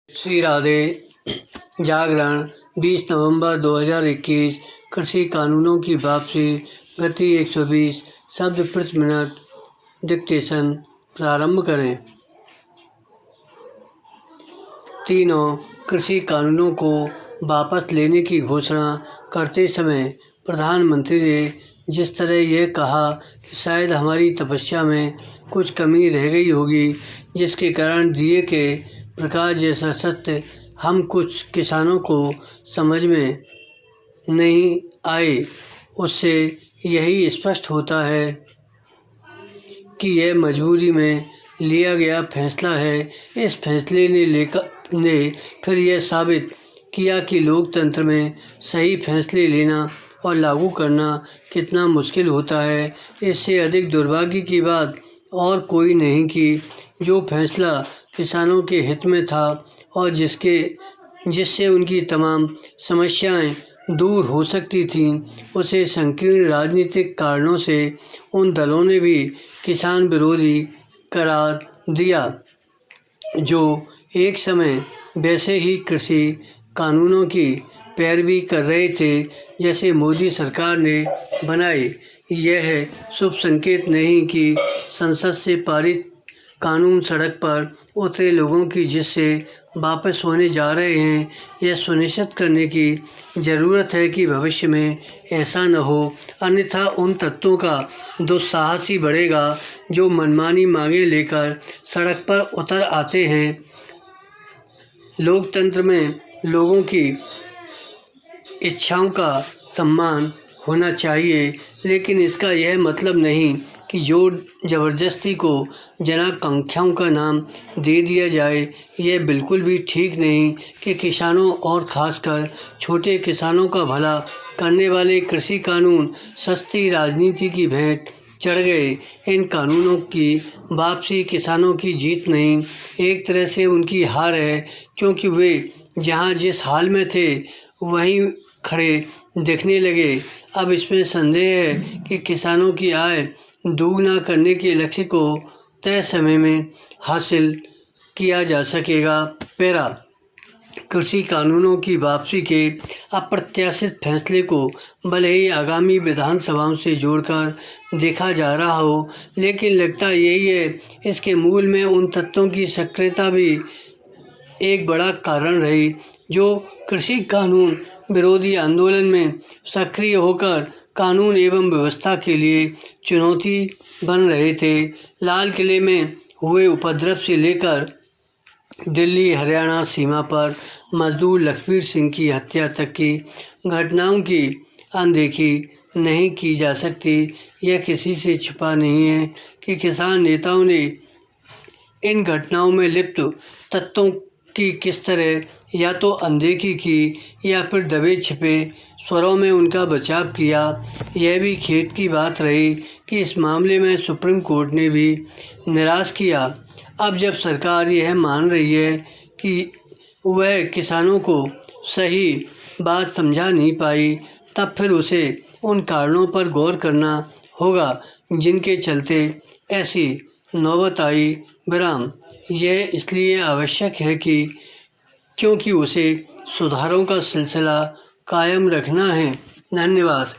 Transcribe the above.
श्री राधे। जागरण 20 नवंबर 2021। कृषि कानूनों की वापसी, गति 120 शब्द प्रति मिनट। डिक्टेशन प्रारंभ करें। तीनों कृषि कानूनों को वापस लेने की घोषणा करते समय प्रधानमंत्री ने जिस तरह यह कहा कि शायद हमारी तपस्या में कुछ कमी रह गई होगी, जिसके कारण दिए के प्रकाश जैसा सत्य हम कुछ किसानों को समझ में नहीं आए, उससे यही स्पष्ट होता है कि यह मजबूरी में लिया गया फैसला है। इस फैसले ने फिर यह साबित किया कि लोकतंत्र में सही फैसले लेना और लागू करना कितना मुश्किल होता है। इससे अधिक दुर्भाग्य की बात और कोई नहीं कि जो फैसला किसानों के हित में था और जिससे उनकी तमाम समस्याएं दूर हो सकती थीं, उसे संकीर्ण राजनीतिक कारणों से उन दलों ने भी किसान विरोधी करार दिया जो एक समय वैसे ही कृषि कानूनों की पैरवी कर रहे थे जैसे मोदी सरकार ने बनाए। यह शुभ संकेत नहीं कि संसद से पारित कानून सड़क पर उतरे लोगों की जिससे वापस होने जा रहे हैं। यह सुनिश्चित करने की ज़रूरत है कि भविष्य में ऐसा न हो, अन्यथा उन तत्वों का दुस्साहस ही बढ़ेगा जो मनमानी मांगें लेकर सड़क पर उतर आते हैं। लोकतंत्र में लोगों की इच्छाओं का सम्मान होना चाहिए, लेकिन इसका यह मतलब नहीं कि जोर ज़बरदस्ती को जनाकांक्षाओं का नाम दे दिया जाए। यह बिल्कुल भी ठीक नहीं कि किसानों और ख़ासकर छोटे किसानों का भला करने वाले कृषि कानून सस्ती राजनीति की भेंट चढ़ गए। इन कानूनों की वापसी किसानों की जीत नहीं, एक तरह से उनकी हार है, क्योंकि वे जहां जिस हाल में थे वहीं खड़े दिखने लगे। अब इसमें संदेह है कि किसानों की आय दोगुना करने के लक्ष्य को तय समय में हासिल किया जा सकेगा। पैरा कृषि कानूनों की वापसी के अप्रत्याशित फैसले को भले ही आगामी विधानसभाओं से जोड़कर देखा जा रहा हो, लेकिन लगता यही है इसके मूल में उन तत्वों की सक्रियता भी एक बड़ा कारण रही जो कृषि कानून विरोधी आंदोलन में सक्रिय होकर कानून एवं व्यवस्था के लिए चुनौती बन रहे थे। लाल किले में हुए उपद्रव से लेकर दिल्ली हरियाणा सीमा पर मजदूर लखबीर सिंह की हत्या तक की घटनाओं की अनदेखी नहीं की जा सकती। यह किसी से छिपा नहीं है कि किसान नेताओं ने इन घटनाओं में लिप्त तत्वों की किस तरह या तो अनदेखी की या फिर दबे छिपे स्वरों में उनका बचाव किया। यह भी खेद की बात रही कि इस मामले में सुप्रीम कोर्ट ने भी निराश किया। अब जब सरकार यह मान रही है कि वह किसानों को सही बात समझा नहीं पाई, तब फिर उसे उन कारणों पर गौर करना होगा जिनके चलते ऐसी नौबत आई। विराम यह इसलिए आवश्यक है क्योंकि उसे सुधारों का सिलसिला कायम रखना है। धन्यवाद।